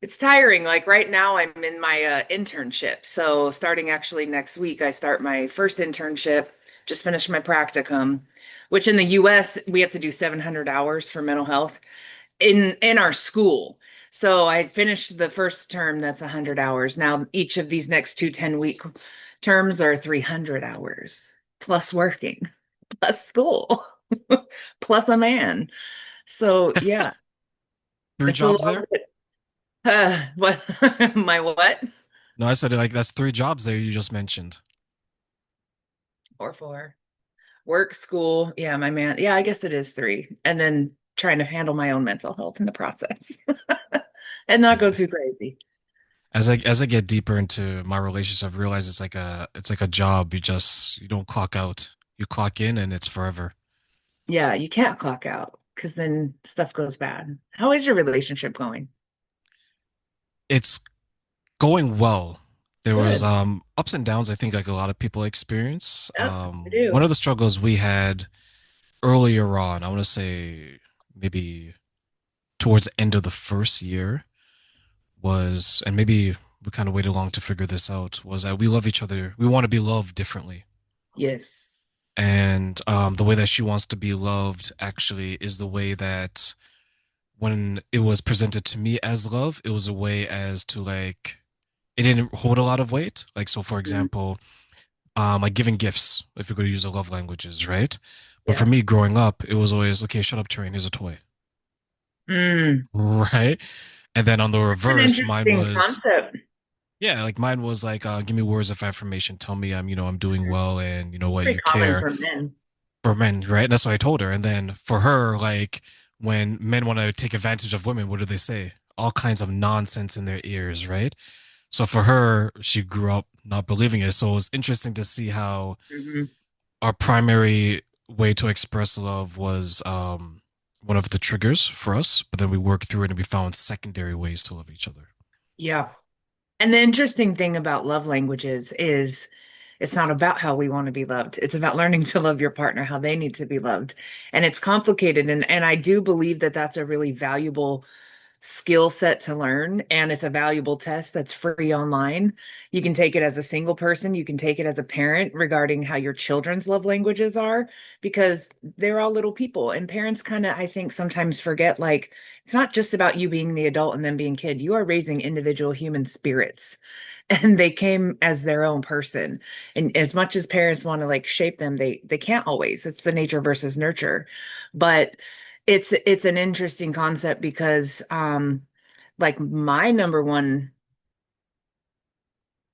It's tiring. Like right now, I'm in my internship. So starting actually next week, I start my first internship. Just finished my practicum, which in the US we have to do 700 hours for mental health in our school. So I finished the first term, that's 100 hours. Now each of these next two 10-week terms are 300 hours plus working, plus school, plus a man. So yeah, Three it's a jobs little there? bit. What my what? No, I said like that's three jobs there you just mentioned. Or four. Work, school. Yeah, my man. Yeah, I guess it is three. And then trying to handle my own mental health in the process and not go Yeah. too crazy. As I get deeper into my relationship, I've realized it's like a job. You don't clock out. You clock in and it's forever. Yeah, you can't clock out because then stuff goes bad. How is your relationship going? It's going well. There was Good. ups and downs I think like a lot of people experience. Yep, I One do. of the struggles we had earlier on, I want to say maybe towards the end of the first year was, and maybe we kind of waited long to figure this out, was that we love each other. We want to be loved differently. Yes. And the way that she wants to be loved actually is the way that when it was presented to me as love, it was a way as to like, it didn't hold a lot of weight. Like, so for Mhm. example, like giving gifts, if you're going to use the love languages, right? But for Yeah. me growing up, it was always, okay, shut up, train, here's a toy. Mm. Right. And then on the It's an reverse, interesting concept. yeah, like mine was like, give me words of affirmation. Tell me I'm doing well and you know what, Pretty you common care for men. for men, right? And that's what I told her. And then for her, like when men want to take advantage of women, what do they say? All kinds of nonsense in their ears, right? So for her, she grew up not believing it. So it was interesting to see how Hmm. our primary way to express love was one of the triggers for us, but then we worked through it and we found secondary ways to love each other. Yeah. And the interesting thing about love languages is it's not about how we want to be loved. It's about learning to love your partner, how they need to be loved. And it's complicated. And I do believe that that's a really valuable skill set to learn. And it's a valuable test that's free online. You can take it as a single person, you can take it as a parent regarding how your children's love languages are, because they're all little people. And parents kind of, I think, sometimes forget like, it's not just about you being the adult and them being kid. You are raising individual human spirits. And they came as their own person. And as much as parents want to like shape them, they can't always. It's the nature versus nurture. But it's an interesting concept because like my number one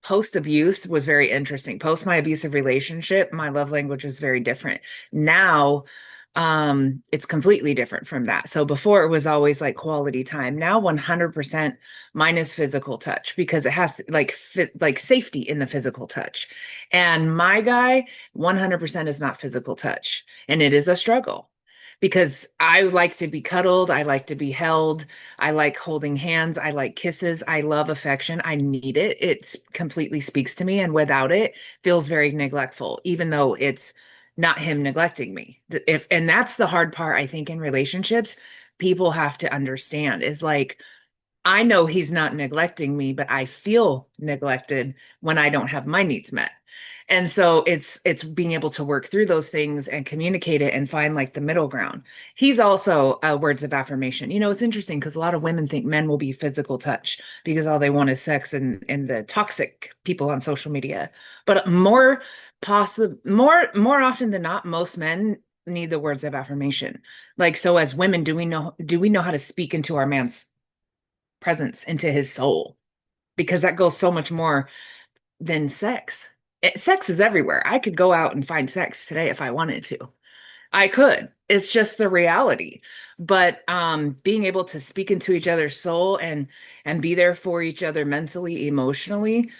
post abuse was very interesting. Post my abusive relationship, my love language was very different. Now it's completely different from that. So before it was always like quality time. Now 100% mine is physical touch because it has like safety in the physical touch. And my guy 100% is not physical touch, and it is a struggle because I like to be cuddled, I like to be held, I like holding hands, I like kisses, I love affection. I need it. It completely speaks to me, and without it, feels very neglectful, even though it's not him neglecting me. If and that's the hard part, I think, in relationships, people have to understand is like I know he's not neglecting me, but I feel neglected when I don't have my needs met. And so it's being able to work through those things and communicate it and find like the middle ground. He's also words of affirmation. You know, it's interesting because a lot of women think men will be physical touch because all they want is sex and the toxic people on social media. But more often than not, most men need the words of affirmation. Like so as women, do we know how to speak into our man's presence, into his soul? Because that goes so much more than sex. Sex is everywhere. I could go out and find sex today if I wanted to. I could. It's just the reality. But being able to speak into each other's soul and be there for each other mentally, emotionally,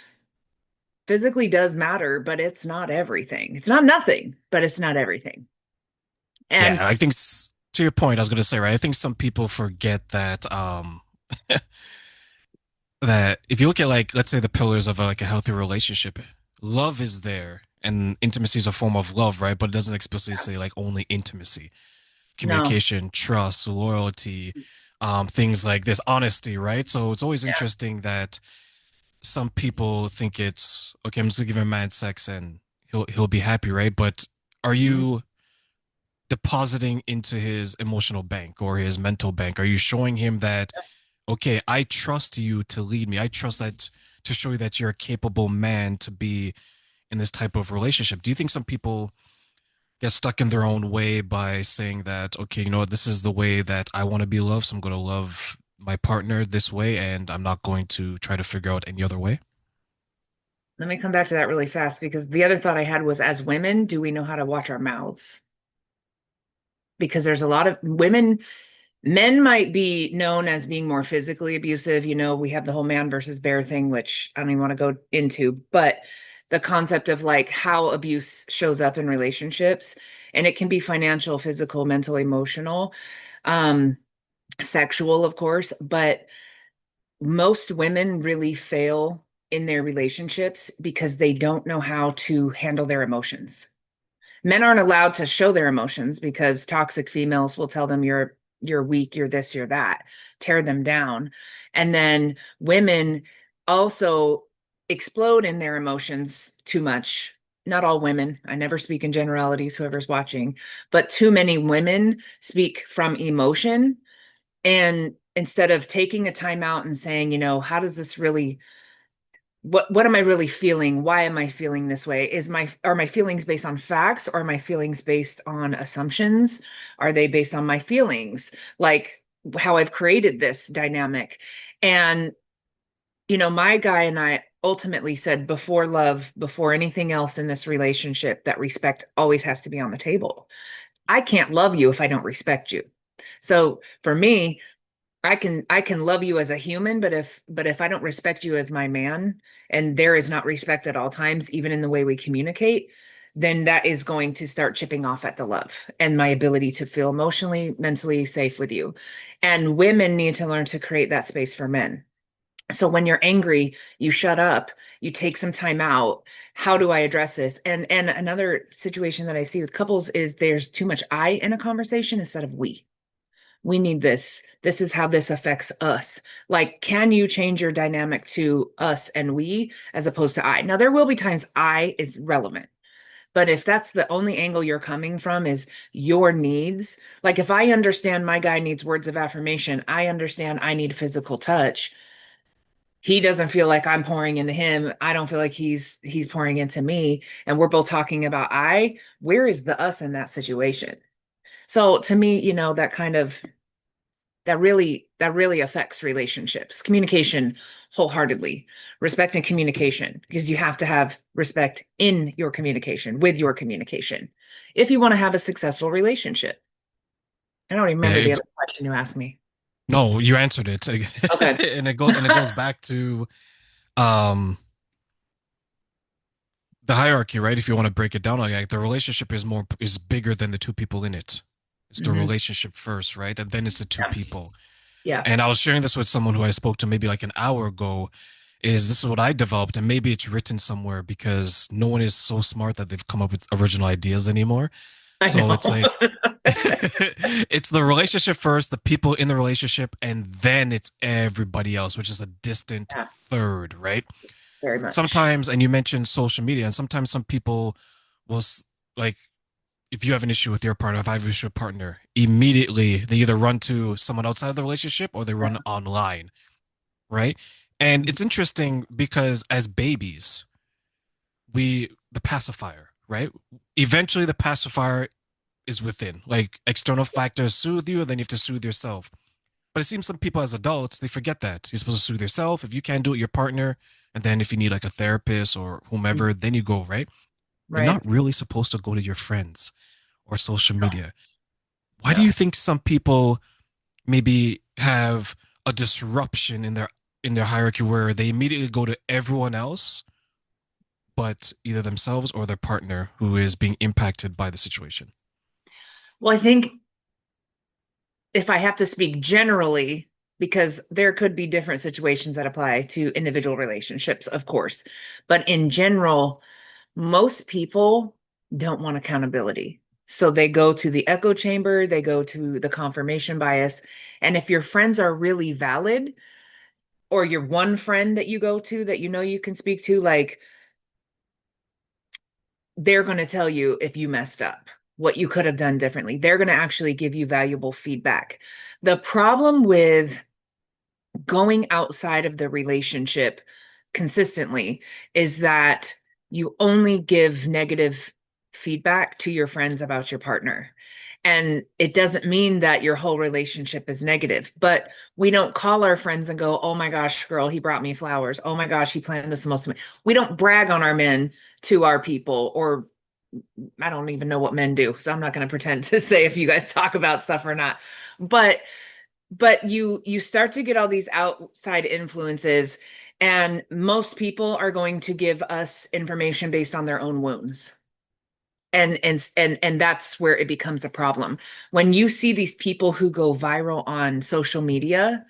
physically does matter, but it's not everything. It's not nothing, but it's not everything. And Yeah, I think to your point, I was going to say, right? I think some people forget that that if you look at like let's say the pillars of like a healthy relationship, love is there and intimacy is a form of love, right? But it doesn't explicitly say like only intimacy. no, Communication, trust, loyalty, things like this, honesty, right? So it's always Yeah. interesting that some people think it's okay, I'm just gonna give a man sex and he'll be happy, right? But are Mhm. you depositing into his emotional bank or his mental bank? Are you showing him that, okay, I trust you to lead me. I trust that to show you that you're a capable man to be in this type of relationship. Do you think some people get stuck in their own way by saying that, okay, you know what, this is the way that I want to be loved, so I'm going to love my partner this way, and I'm not going to try to figure out any other way? Let me come back to that really fast because the other thought I had was as women, do we know how to watch our mouths? Because there's a lot of women, men might be known as being more physically abusive. You know, we have the whole man versus bear thing, which I don't even want to go into, but the concept of like how abuse shows up in relationships, and it can be financial, physical, mental, emotional, um, sexual, of course, but most women really fail in their relationships because they don't know how to handle their emotions. Men aren't allowed to show their emotions because toxic females will tell them you're weak, you're this, you're that, tear them down. And then women also explode in their emotions too much. Not all women. I never speak in generalities, whoever's watching, but too many women speak from emotion. And instead of taking a time out and saying, how does this really what am I really feeling? Why am I feeling this way? Are my feelings based on facts or are my feelings based on assumptions? Are they based on my feelings? Like how I've created this dynamic. And my guy and I ultimately said before love, before anything else in this relationship, that respect always has to be on the table. I can't love you if I don't respect you. So for me, I can love you as a human, but if I don't respect you as my man, and there is not respect at all times, even in the way we communicate, then that is going to start chipping off at the love and my ability to feel emotionally, mentally safe with you. And women need to learn to create that space for men. So when you're angry, you shut up, you take some time out. How do I address this? And another situation that I see with couples is there's too much I in a conversation instead of we need this. This is how this affects us. Like, can you change your dynamic to us and we as opposed to I? Now, there will be times I is relevant, but if that's the only angle you're coming from is your needs, like if I understand my guy needs words of affirmation, I understand I need physical touch. He doesn't feel like I'm pouring into him. I don't feel like he's pouring into me. And we're both talking about I. Where is the us in that situation? So to me, that really affects relationships, communication wholeheartedly, respect and communication, because you have to have respect in your communication, with your communication, if you want to have a successful relationship. I don't Yeah, remember the other question you asked me. no, you answered it. Okay. And it goes back to um the hierarchy, right? If you want to break it down, like the relationship is bigger than the two people in it. It's the Hmm. relationship first, right? And then it's the two Yeah. people. Yeah. And I was sharing this with someone who I spoke to maybe like an hour ago. Is this is what I developed, and maybe it's written somewhere because no one is so smart that they've come up with original ideas anymore. I So know. it's like it's the relationship first, the people in the relationship, and then it's everybody else, which is a distant Yeah, third, right? very much. Sometimes, and you mentioned social media, and sometimes some people will like if you have an issue with your partner, if I have an issue with a partner, immediately they either run to someone outside of the relationship or they run online, right? And it's interesting because as babies, the pacifier, right? Eventually the pacifier is within. Like external factors soothe you, and then you have to soothe yourself. But it seems some people as adults, they forget that. You're supposed to soothe yourself. If you can't do it, your partner. And then if you need like a therapist or whomever, then you go, right? You're Right. not really supposed to go to your friends or social media. Why do No. you think some people maybe have a disruption in their hierarchy where they immediately go to everyone else but either themselves or their partner who is being impacted by the situation? Well, I think if I have to speak generally, because there could be different situations that apply to individual relationships, of course. But in general, most people don't want accountability. So they go to the echo chamber, they go to the confirmation bias. And if your friends are really valid, or your one friend that you go to that you know you can speak to, like they're going to tell you if you messed up, what you could have done differently. They're going to actually give you valuable feedback. The problem with going outside of the relationship consistently is that you only give negative feedback to your friends about your partner. And it doesn't mean that your whole relationship is negative, but we don't call our friends and go, oh my gosh, girl, he brought me flowers. Oh my gosh, he planned this most of me. We don't brag on our men to our people, or I don't even know what men do. So I'm not going to pretend to say if you guys talk about stuff or not. But you start to get all these outside influences, and most people are going to give us information based on their own wounds, and that's where it becomes a problem. When you see these people who go viral on social media,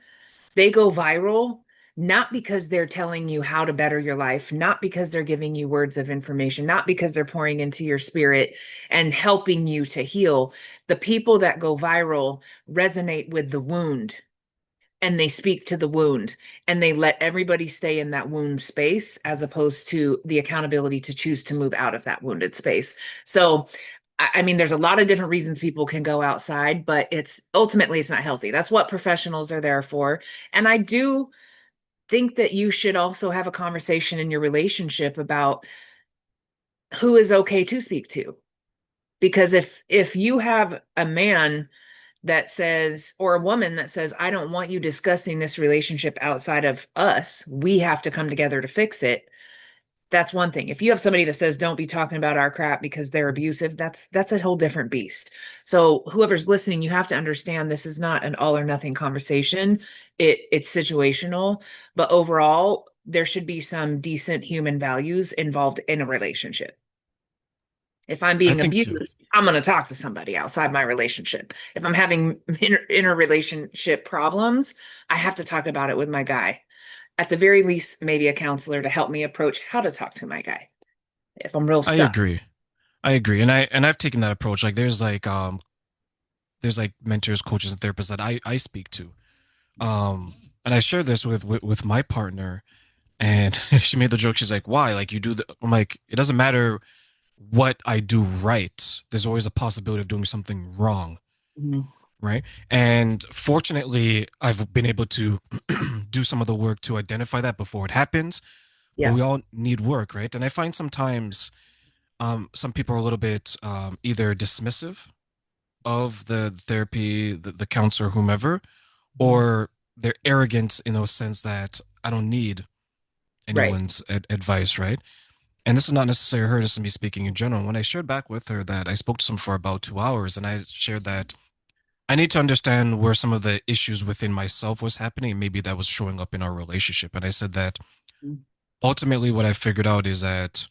they go viral not because they're telling you how to better your life, not because they're giving you words of information, not because they're pouring into your spirit and helping you to heal. The people that go viral resonate with the wound, and they speak to the wound, and they let everybody stay in that wound space as opposed to the accountability to choose to move out of that wounded space. So I mean, there's a lot of different reasons people can go outside, but it's ultimately it's not healthy. That's what professionals are there for. And I do think that you should also have a conversation in your relationship about who is okay to speak to. Because if you have a man that says, or a woman that says, I don't want you discussing this relationship outside of us, we have to come together to fix it. That's one thing. If you have somebody that says, don't be talking about our crap because they're abusive, that's a whole different beast. So whoever's listening, you have to understand this is not an all or nothing conversation. It's situational, but overall, there should be some decent human values involved in a relationship. If I'm I being think abused, I'm going to talk to somebody outside my relationship. If I'm having interrelationship problems, I have to talk about it with my guy. At the very least, maybe a counselor to help me approach how to talk to my guy if I'm real I stuck. agree. I agree, and I've taken that approach. Like there's like mentors, coaches, and therapists that I speak to. And I shared this with my partner, and she made the joke. She's like, "Why? Like you do the?" I'm like, "It doesn't matter what I do right. There's always a possibility of doing something wrong, Mhm. right?" And fortunately, I've been able to do some of the work to identify that before it happens. But Yeah. we all need work, right? And I find sometimes some people are a little bit either dismissive of the therapy, the counselor, whomever, Mhm. or they're arrogant in a sense that I don't need Right. anyone's advice, right? And this is not necessarily her, this is me speaking in general. When I shared back with her that I spoke to someone for about 2 hours, and I shared that I need to understand where some of the issues within myself was happening, and maybe that was showing up in our relationship. And I said that Mhm. ultimately what I figured out is that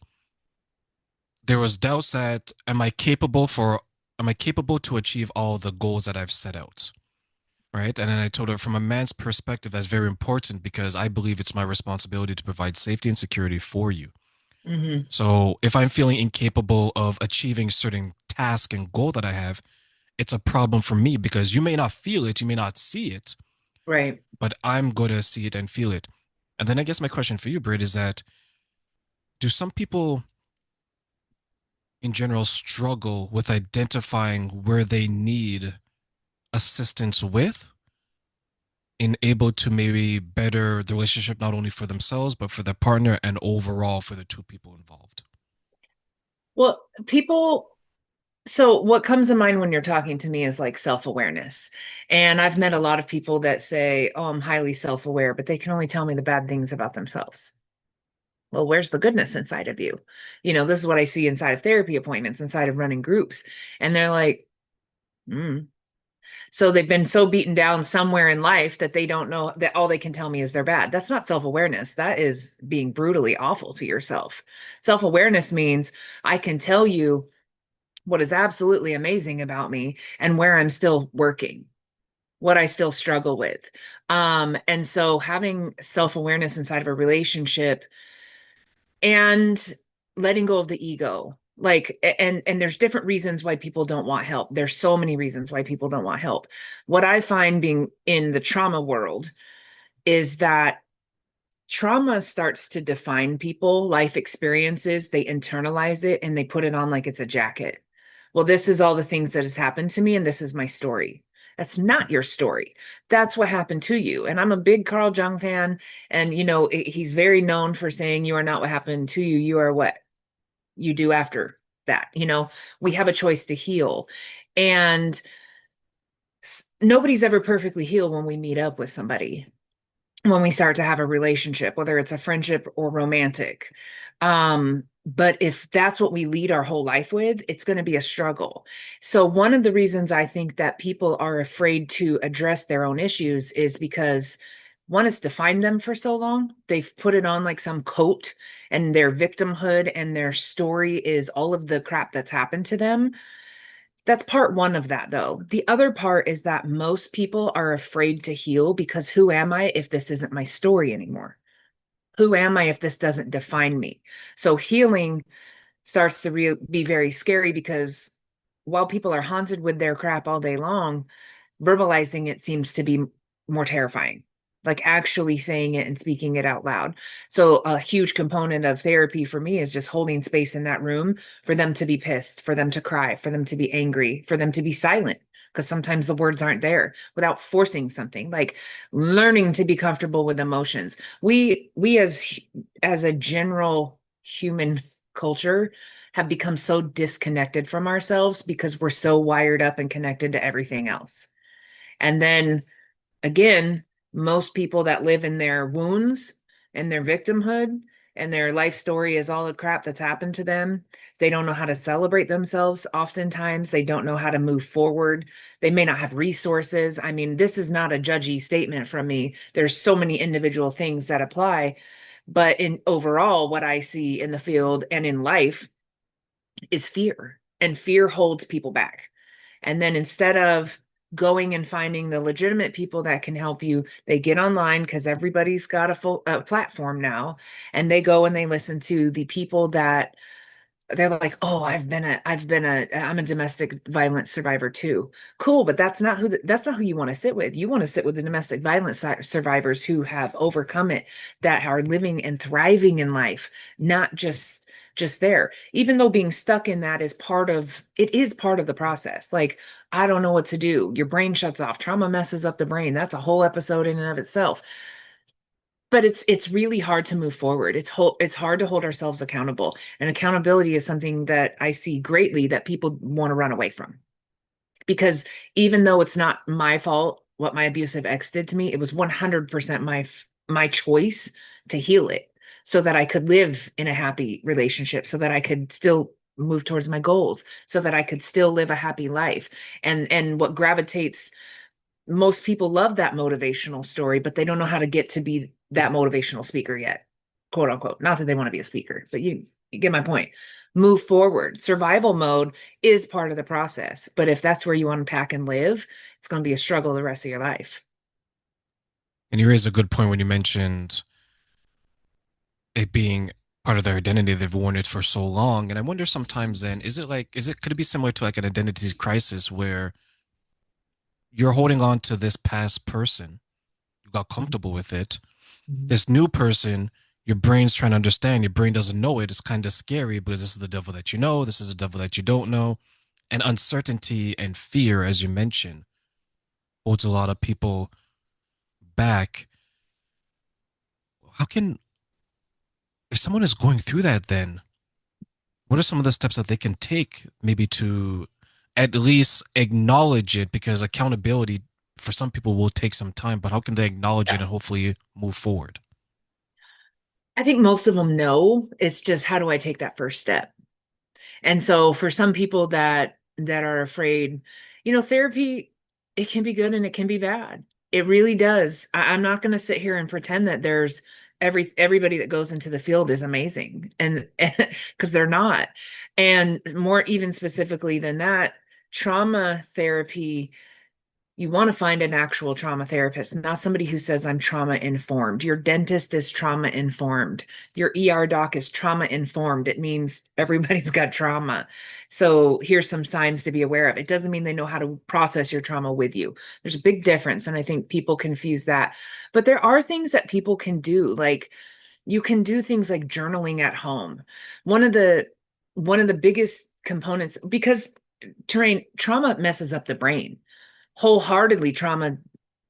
there was doubts that am I capable to achieve all the goals that I've set out? Right. And then I told her from a man's perspective, that's very important because I believe it's my responsibility to provide safety and security for you. Mhm. So if I'm feeling incapable of achieving certain task and goal that I have, it's a problem for me because you may not feel it, you may not see it, Right. but I'm going to see it and feel it. And then I guess my question for you, Britt, is that do some people in general struggle with identifying where they need assistance with in able to maybe better the relationship not only for themselves but for their partner and overall for the two people involved? Well, people, so what comes to mind when you're talking to me is like self-awareness. And I've met a lot of people that say, "Oh, I'm highly self-aware," but they can only tell me the bad things about themselves. Well, where's the goodness inside of you? This is what I see inside of therapy appointments, inside of running groups. And they're like, hmm. So they've been so beaten down somewhere in life that they don't know that all they can tell me is they're bad. That's not self-awareness. That is being brutally awful to yourself. Self-awareness means I can tell you what is absolutely amazing about me and where I'm still working, what I still struggle with. And so having self-awareness inside of a relationship and letting go of the ego. Like, and there's different reasons why people don't want help. There's so many reasons why people don't want help. What I find being in the trauma world is that trauma starts to define people, life experiences, they internalize it and they put it on like it's a jacket. Well, this is all the things that has happened to me and this is my story. That's not your story. That's what happened to you. And I'm a big Carl Jung fan. And, he's very known for saying, you are not what happened to you. You are what you do after that. We have a choice to heal. And nobody's ever perfectly healed when we meet up with somebody, when we start to have a relationship, whether it's a friendship or romantic. But if that's what we lead our whole life with, it's going to be a struggle. So, one of the reasons I think that people are afraid to address their own issues is because one is defined them for so long. They've put it on like some coat, and their victimhood and their story is all of the crap that's happened to them. That's part one of that, though. The other part is that most people are afraid to heal because who am I if this isn't my story anymore? Who am I if this doesn't define me? So healing starts to be very scary because while people are haunted with their crap all day long, verbalizing it seems to be more terrifying, like actually saying it and speaking it out loud. So a huge component of therapy for me is just holding space in that room for them to be pissed, for them to cry, for them to be angry, for them to be silent, because sometimes the words aren't there, without forcing something, like learning to be comfortable with emotions. We as a general human culture have become so disconnected from ourselves because we're so wired up and connected to everything else. And then again, most people that live in their wounds and their victimhood and their life story is all the crap that's happened to them. They don't know how to celebrate themselves. Oftentimes, they don't know how to move forward. They may not have resources. I mean, this is not a judgy statement from me. There's so many individual things that apply. But in overall, what I see in the field and in life is fear, and fear holds people back. And then instead of going and finding the legitimate people that can help you, they get online because everybody's got a full platform now, and they go and they listen to the people that they're like, oh, I'm a domestic violence survivor too. Cool, but that's not who you want to sit with. You want to sit with the domestic violence survivors who have overcome it, that are living and thriving in life, not just there. Even though being stuck in that it is part of the process. Like, I don't know what to do. Your brain shuts off. Trauma messes up the brain. That's a whole episode in and of itself, but it's really hard to move forward. It's hard to hold ourselves accountable. And accountability is something that I see greatly that people want to run away from. Because even though it's not my fault what my abusive ex did to me, it was 100% my choice to heal it so that I could live in a happy relationship, so that I could still move towards my goals, so that I could still live a happy life. And what gravitates, most people love that motivational story, but they don't know how to get to be that motivational speaker yet, quote unquote. Not that they want to be a speaker, but you get my point. Move forward. Survival mode is part of the process, but if that's where you unpack and live, it's going to be a struggle the rest of your life. And you raised a good point when you mentioned it being part of their identity. They've worn it for so long. And I wonder sometimes then, could it be similar to like an identity crisis where you're holding on to this past person? You got comfortable with it. Mhm. This new person, your brain's trying to understand. Your brain doesn't know it. It's kind of scary because this is the devil that you know. This is the devil that you don't know. And uncertainty and fear, as you mentioned, holds a lot of people back. How can, if someone is going through that, then what are some of the steps that they can take maybe to at least acknowledge it? Because accountability for some people will take some time, but how can they acknowledge it and hopefully move forward? I think most of them know. It's just, how do I take that first step? And so for some people that are afraid, therapy, it can be good and it can be bad. It really does. I'm not going to sit here and pretend that there's everybody that goes into the field is amazing, and because they're not. And more even specifically than that, trauma therapy You want to find an actual trauma therapist, not somebody who says, I'm trauma informed. Your dentist is trauma informed. Your ER doc is trauma informed. It means everybody's got trauma. So here's some signs to be aware of. It doesn't mean they know how to process your trauma with you. There's a big difference. And I think people confuse that. But there are things that people can do. Like you can do things like journaling at home. One of the one of the biggest components, because terrain trauma messes up the brain wholeheartedly, trauma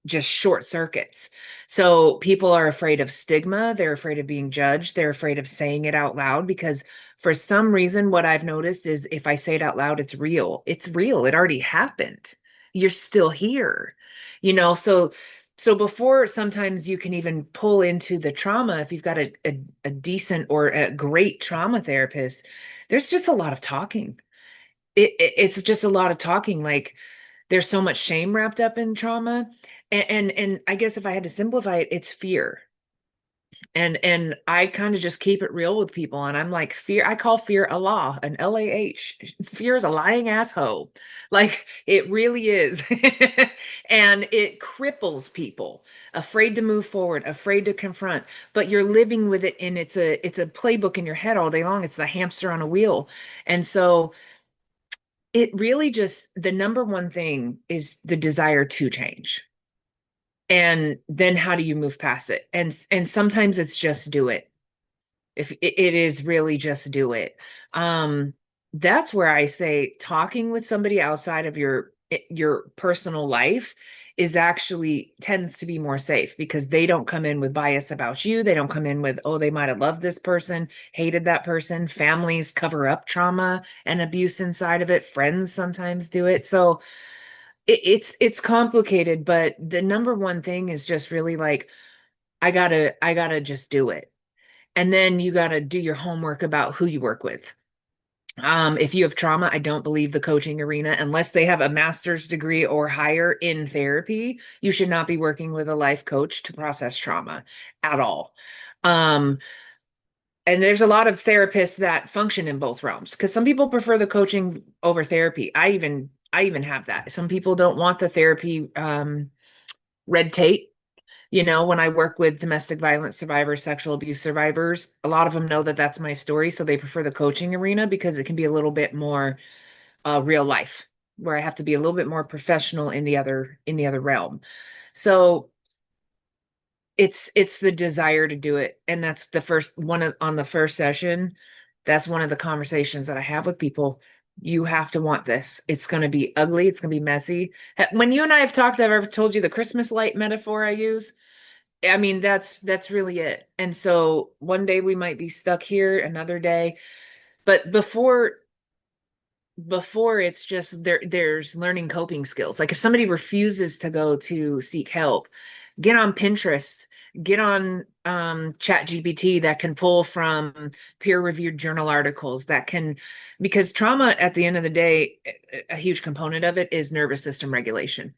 just short circuits. So people are afraid of stigma, they're afraid of being judged, they're afraid of saying it out loud because for some reason what I've noticed is if I say it out loud, it's real. It's real. It already happened. You're still here. So before sometimes you can even pull into the trauma, if you've got a decent or a great trauma therapist, there's just a lot of talking. It's just a lot of talking. Like there's so much shame wrapped up in trauma. And I guess if I had to simplify it, it's fear. And I kind of just keep it real with people. And I'm like, fear, I call fear a law, an LAH. Fear is a lying asshole. Like it really is. And it cripples people, afraid to move forward, afraid to confront, but you're living with it and it's a playbook in your head all day long. It's the hamster on a wheel. And so it really just the number one thing is the desire to change. And then how do you move past it? And sometimes it's just do it. If it is really just do it. Um, that's where I say talking with somebody outside of your personal life is actually tends to be more safe because they don't come in with bias about you. They don't come in with, oh, they might have loved this person, hated that person. Families cover up trauma and abuse inside of it. Friends sometimes do it. So it's complicated, but the number one thing is just really like, I gotta just do it. And then you got to do your homework about who you work with. If you have trauma, I don't believe the coaching arena, unless they have a master's degree or higher in therapy, you should not be working with a life coach to process trauma at all. Um, and there's a lot of therapists that function in both realms because some people prefer the coaching over therapy. I even have that. Some people don't want the therapy red tape. When I work with domestic violence survivors, sexual abuse survivors, a lot of them know that that's my story. So they prefer the coaching arena because it can be a little bit more real life, where I have to be a little bit more professional in the other realm. So it's the desire to do it. And that's the first one on the first session. That's one of the conversations that I have with people. You have to want this. It's going to be ugly. It's going to be messy. When you and I have talked, I've ever told you the Christmas light metaphor I use. I mean, that's really it. And so one day we might be stuck here, another day. But before it's just there's learning coping skills. Like if somebody refuses to go to seek help, get on Pinterest, get on Chat GPT that can pull from peer-reviewed journal articles that can, because trauma at the end of the day, a huge component of it is nervous system regulation,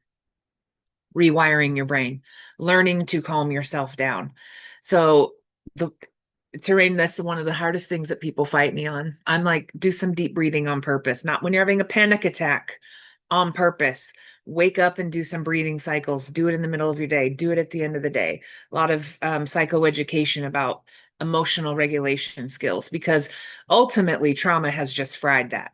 rewiring your brain, learning to calm yourself down. So the terrain, that's one of the hardest things that people fight me on. I'm like, do some deep breathing on purpose, not when you're having a panic attack, on purpose. Wake up and do some breathing cycles. Do it in the middle of your day. Do it at the end of the day. A lot of psychoeducation about emotional regulation skills because ultimately trauma has just fried that.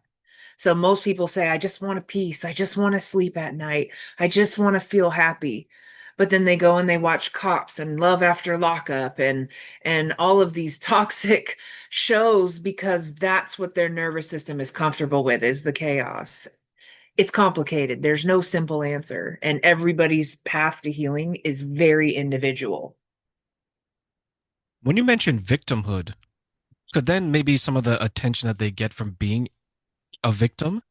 So most people say, I just want a peace. I just want to sleep at night. I just want to feel happy. But then they go and they watch Cops and Love After Lockup and all of these toxic shows because that's what their nervous system is comfortable with is the chaos. It's complicated. There's no simple answer, and everybody's path to healing is very individual. When you mention victimhood, could then maybe some of the attention that they get from being a victim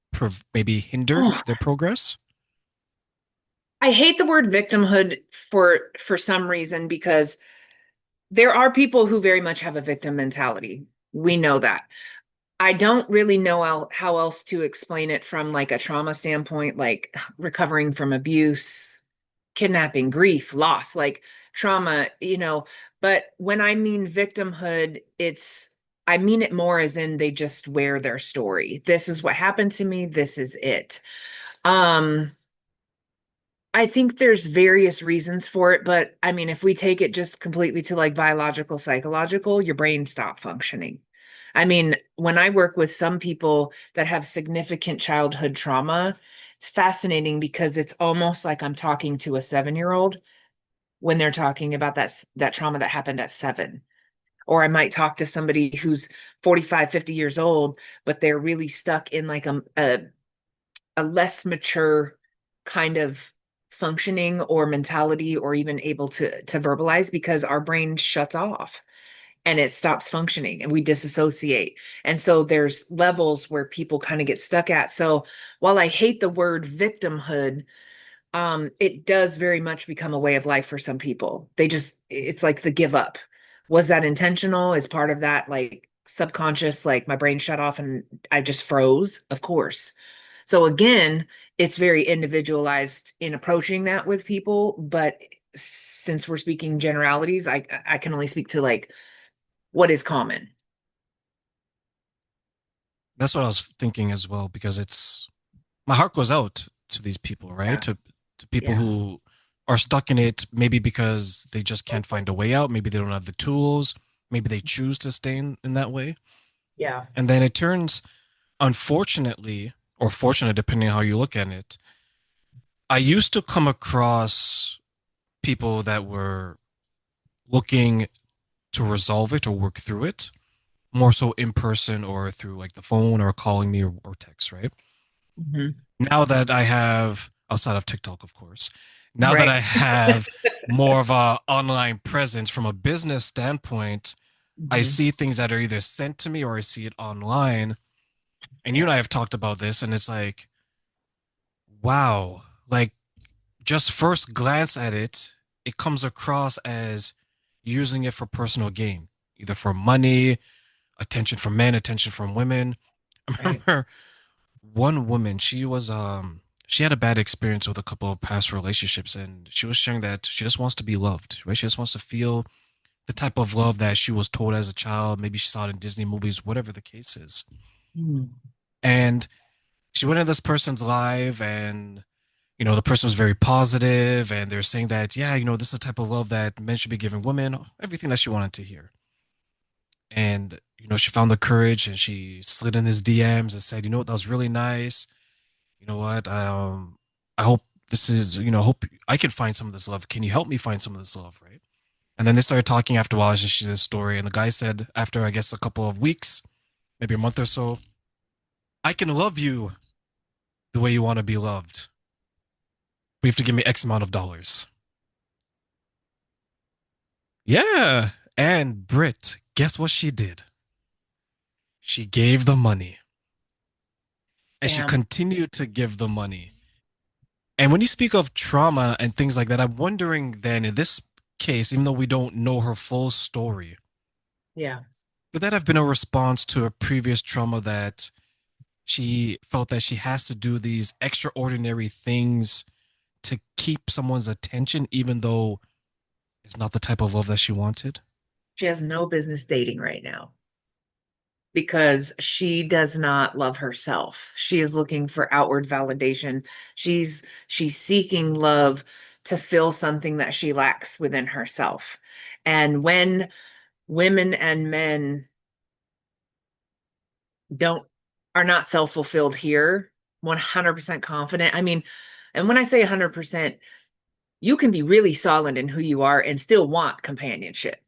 maybe hinder Oh, their progress? I hate the word victimhood for some reason because there are people who very much have a victim mentality. We know that. I don't really know how else to explain it from like a trauma standpoint, like recovering from abuse, kidnapping, grief, loss, like trauma. But when I mean victimhood, I mean it more as in they just wear their story. This is what happened to me. This is it. Um, I think there's various reasons for it, but I mean, if we take it just completely to like biological, psychological, your brain stopped functioning. I mean, when I work with some people that have significant childhood trauma, it's fascinating because it's almost like I'm talking to a 7-year-old when they're talking about that trauma that happened at 7. Or I might talk to somebody who's 45, 50 years old, but they're really stuck in like a less mature kind of functioning or mentality or even able to verbalize because our brain shuts off and it stops functioning and we disassociate. And so there's levels where people kind of get stuck at. So while I hate the word victimhood, it does very much become a way of life for some people. It's like the give up. Was that intentional? Is part of that like subconscious, like my brain shut off and I just froze? Of course. So again, it's very individualized in approaching that with people, but since we're speaking generalities, I can only speak to like what is common. That's what I was thinking as well, because it's my heart goes out to these people, right? Yeah. To people Yeah. who are stuck in it, maybe because they just can't find a way out. Maybe they don't have the tools. Maybe they choose to stay in that way. Yeah. And then it turns, unfortunately, or fortunate, depending on how you look at it. I used to come across people that were looking to resolve it or work through it more so in person or through like the phone or calling me or text, right? Hmm. Now that I have, outside of TikTok, of course, now that Right. I have more of a online presence from a business standpoint, I Hmm. see things that are either sent to me or I see it online. And you and Yeah. I have talked about this, and it's like, wow, like just first glance at it, it comes across as using it for personal gain, either for money, attention from men, attention from women. I Right. remember one woman, she had a bad experience with a couple of past relationships, and she was sharing that she just wants to be loved, right? She just wants to feel the type of love that she was told as a child. Maybe she saw it in Disney movies, whatever the case is. Mm. And she went in this person's live, and the person was very positive, and they're saying that, yeah, this is the type of love that men should be giving women, everything that she wanted to hear. And she found the courage and she slid in his DMs and said, what, that was really nice. You know what? I hope this is, hope I can find some of this love. Can you help me find some of this love, right? And then they started talking after a while, and she did this story. And the guy said, after I guess a couple of weeks, maybe a month or so, I can love you the way you want to be loved. But you have to give me X amount of dollars. Yeah. And Brit, guess what she did? She gave the money, and she Damn. continued to give the money. And when you speak of trauma and things like that, I'm wondering then in this case, even though we don't know her full story, Yeah. could that have been a response to a previous trauma that she felt that she has to do these extraordinary things to keep someone's attention, even though it's not the type of love that she wanted? She has no business dating right now because she does not love herself. She is looking for outward validation. She's seeking love to fill something that she lacks within herself. And when women and men don't are not self-fulfilled here, 100% confident. I mean, and when I say 100%, you can be really solid in who you are and still want companionship,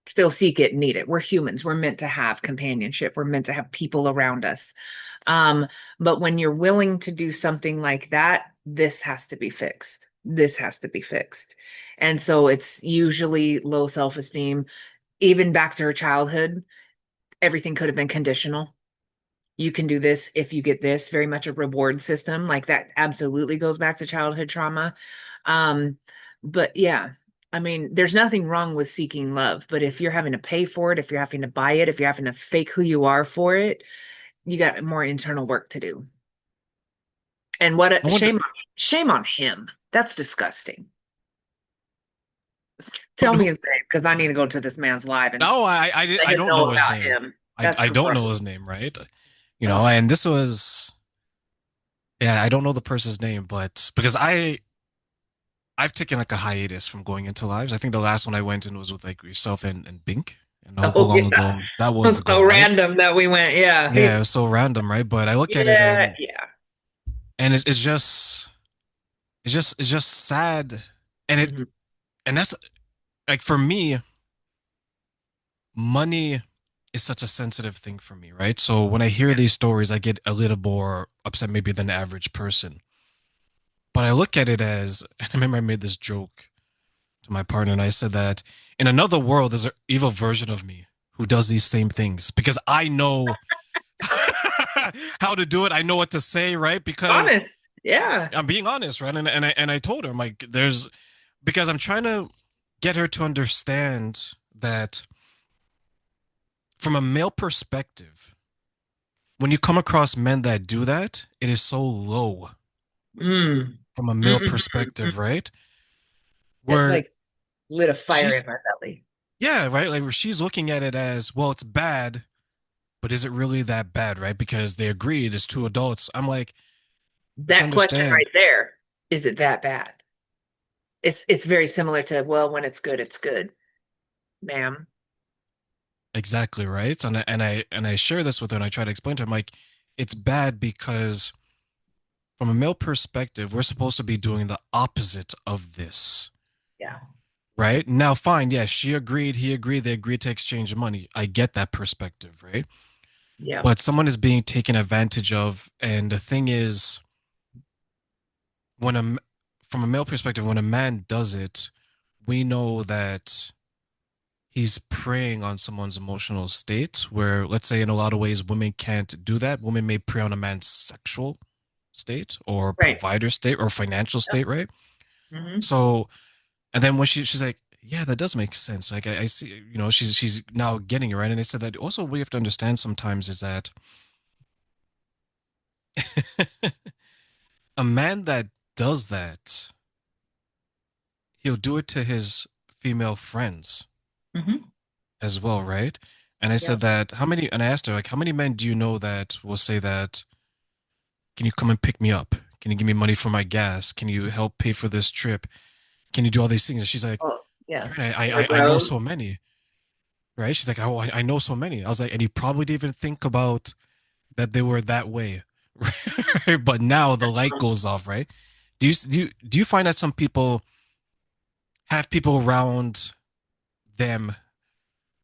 still seek it and need it. We're humans. We're meant to have companionship. We're meant to have people around us. Um, but when you're willing to do something like that, this has to be fixed. This has to be fixed. And so it's usually low self-esteem. Even back to her childhood, everything could have been conditional. You can do this if you get this, very much a reward system. Like that absolutely goes back to childhood trauma. Um, but yeah, I mean, there's nothing wrong with seeking love, but if you're having to pay for it, if you're having to buy it, if you're having to fake who you are for it, you got more internal work to do. And what I a wonder, shame on him. That's disgusting. but Tell me his name because I need to go to this man's live and no, let I him don't know know his about name. him. That's I don't know his gross. name, right? Ugh. And this was, yeah, I don't know the person's name, but because I've taken like a hiatus from going into lives. I think the last one I went in was with like yourself and Bink. And how Oh long yeah. ago that was It's ago, so right? random that we went. Yeah. Yeah, it was so random, right? But I look at it Yeah, and yeah. it's just sad. And Hmm. that's like for me, money is such a sensitive thing for me, right? So when I hear Yeah. these stories, I get a little more upset maybe than the average person. But I look at it as, I remember I made this joke to my partner and I said that in another world, there's an evil version of me who does these same things because I know how to do it. I know what to say, right? Because Honest. Yeah. I'm being honest, right? And I told her, I'm like, there's because I'm trying to get her to understand that from a male perspective, when you come across men that do that, it is so low Mm. from a male Mm-mm-mm-mm. perspective, right? It Where like lit a fire in she's my belly. yeah, right? Like where she's looking at it as, well, it's bad, but is it really that bad, right? Because they agreed as two adults. I'm like, you have to That question understand right there, is it that bad? It's very similar to, well, when it's good, ma'am. exactly right. And I share this with her and I try to explain to her, I'm like, it's bad because from a male perspective, we're supposed to be doing the opposite of this. Yeah. Right now, fine. Yeah, she agreed. He agreed. They agreed to exchange money. I get that perspective, right? Yeah. But someone is being taken advantage of, and the thing is, when from a male perspective, when a man does it, we know that he's preying on someone's emotional state. Where, let's say, in a lot of ways, women can't do that. Women may prey on a man's sexual state or Right. provider state or financial Yep. state, right? Hmm. So, and then when she's like, yeah, that does make sense. Like I see, she's now getting it right. And they said that also we have to understand sometimes is that a man that does that, he'll do it to his female friends Hmm. as well, right? And I Yeah. said that and I asked her, like, how many men do you know that will say that, can you come and pick me up? Can you give me money for my gas? Can you help pay for this trip? Can you do all these things? And she's like, Oh, yeah. right, Or I know bros. so many, right? She's like, oh, I know so many. I was like, and you probably didn't even think about that they were that way. But now the light goes off, right? Do you find that some people have people around them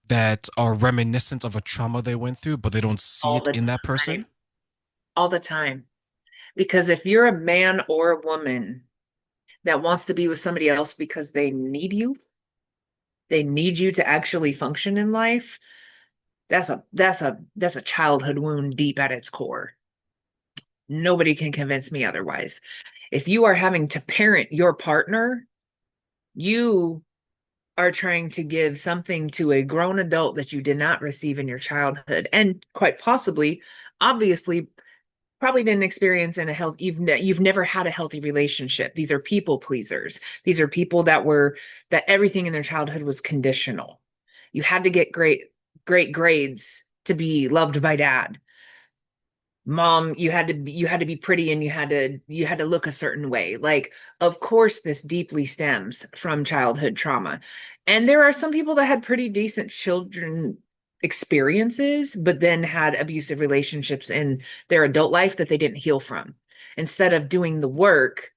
that are reminiscent of a trauma they went through, but they don't see All it the in that time. person? All the time. Because if you're a man or a woman that wants to be with somebody else because they need you to actually function in life, that's a childhood wound deep at its core. Nobody can convince me otherwise. If you are having to parent your partner, you are trying to give something to a grown adult that you did not receive in your childhood and quite possibly obviously probably didn't experience in a health you've never had a healthy relationship. These are people pleasers. These are people that everything in their childhood was conditional. You had to get great grades to be loved by dad. Mom, you had to be pretty and you had to look a certain way. Like, of course this deeply stems from childhood trauma. And there are some people that had pretty decent children experiences but then had abusive relationships in their adult life that they didn't heal from. Instead of doing the work,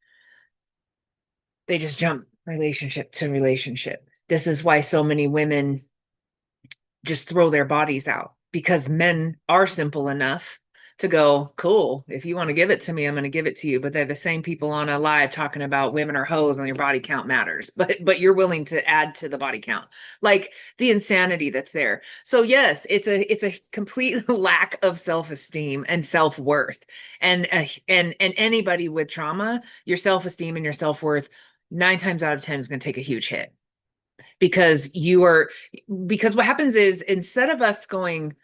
they just jump relationship to relationship. This is why so many women just throw their bodies out because men are simple enough to go, cool, if you want to give it to me, I'm going to give it to you. But they're the same people on a live talking about women are hoes and your body count matters. But you're willing to add to the body count. Like the insanity that's there. So yes, it's a complete lack of self-esteem and self-worth. And anybody with trauma, your self-esteem and your self-worth 9 times out of 10 is going to take a huge hit because because what happens is instead of us going,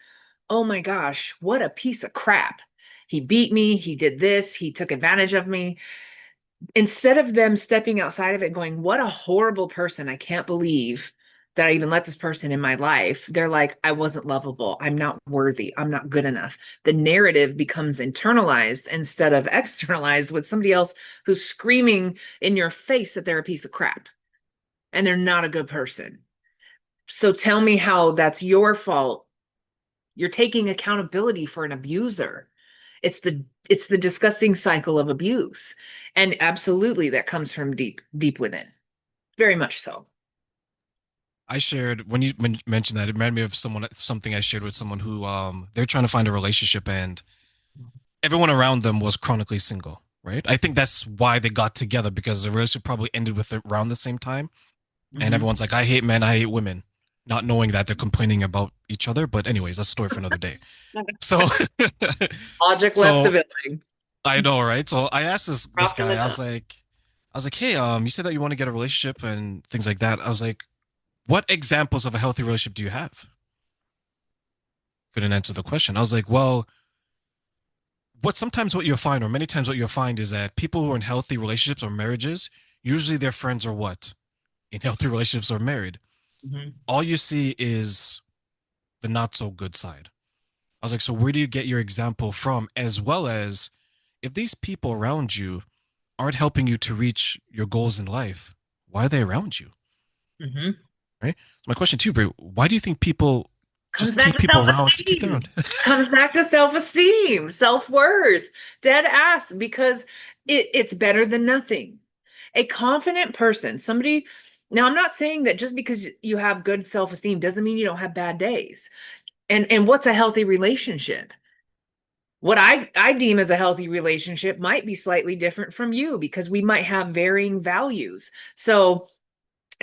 oh my gosh, what a piece of crap, he beat me, he did this, he took advantage of me, instead of them stepping outside of it going, what a horrible person, I can't believe that I even let this person in my life, they're like, I wasn't lovable. I'm not worthy. I'm not good enough. The narrative becomes internalized instead of externalized with somebody else who's screaming in your face that they're a piece of crap and they're not a good person. So tell me how that's your fault. You're taking accountability for an abuser. It's the disgusting cycle of abuse. And absolutely that comes from deep within. Very much so. I shared when you mentioned that, it reminded me of something I shared with someone who they're trying to find a relationship and everyone around them was chronically single, right? I think that's why they got together because the relationship probably ended with around the same time. And Mm-hmm. everyone's like, I hate men, I hate women, not knowing that they're complaining about each other. But anyways, that's a story for another day. So, Logic left the so building. I know, right? So I asked this Dropped in guy, the dump. I was like, hey, you said that you want to get a relationship and things like that. I was like, what examples of a healthy relationship do you have? Couldn't answer the question. I was like, well, what you'll find, or many times what you'll find is that people who are in healthy relationships or marriages, usually their friends are what? In healthy relationships or married. Mm-hmm. All you see is the not so good side. I was like, so where do you get your example from? As well as if these people around you aren't helping you to reach your goals in life, why are they around you? Mm-hmm. Right. So my question to you, Brie, why do you think people Comes just back keep to people around to keep them self-esteem. around? Comes back to self-esteem, self-worth, dead ass, because it's better than nothing. A confident person, somebody, now I'm not saying that just because you have good self-esteem doesn't mean you don't have bad days. And what's a healthy relationship? What I deem as a healthy relationship might be slightly different from you because we might have varying values. So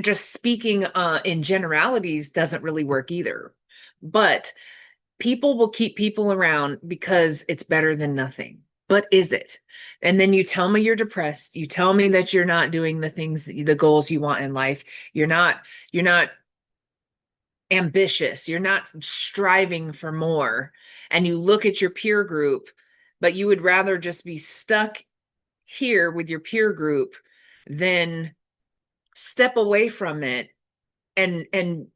just speaking in generalities doesn't really work either. But people will keep people around because it's better than nothing. But is it? And then you tell me you're depressed. You tell me that you're not doing the things, the goals you want in life. You're not ambitious. You're not striving for more. And you look at your peer group, but you would rather just be stuck here with your peer group than step away from it and